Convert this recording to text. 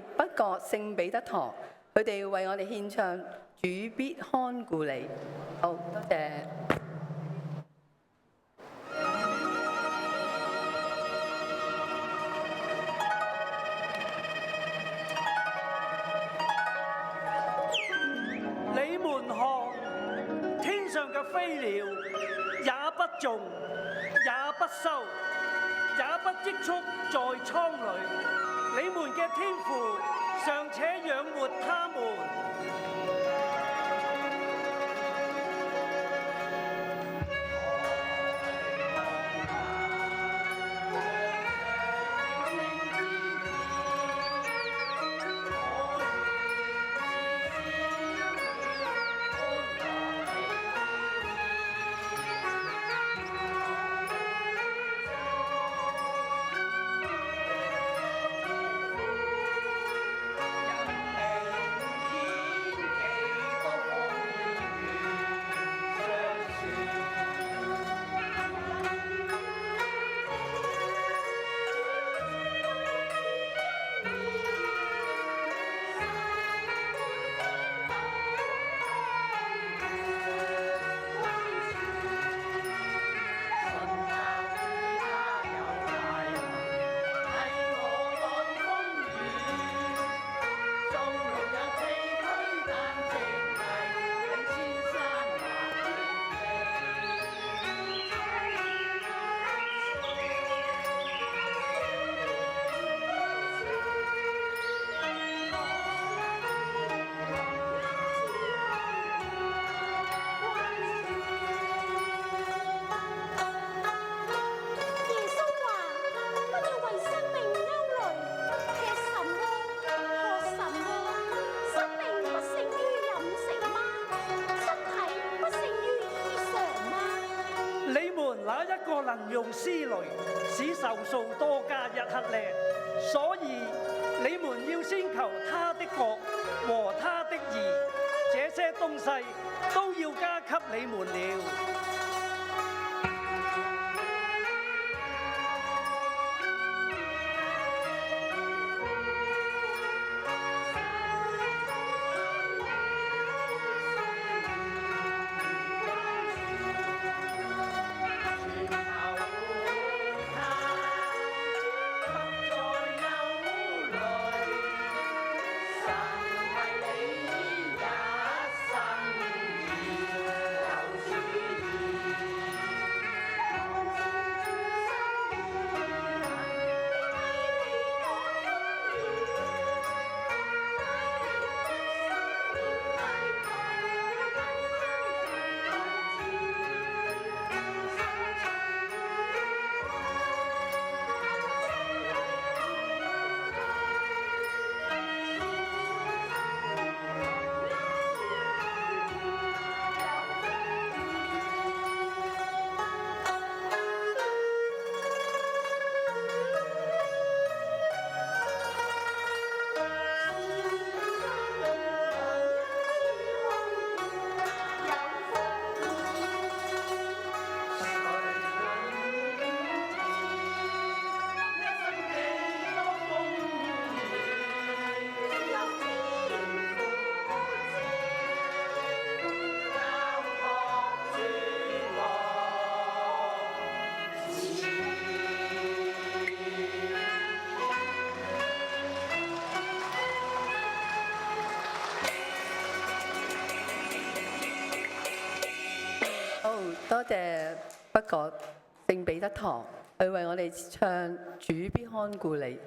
北角聖彼得堂，佢哋為我哋獻唱主必看顧你。好，多謝。你們看，天上嘅飛鳥也不種，也不收，也不積蓄在倉裏。你們嘅天父尚且養活他們。能用思慮使壽數多加一刻呢？所以你們要先求他的國和他的義，這些東西都要加給你們了。多謝北角聖彼得堂，佢為我哋唱主必看顧你。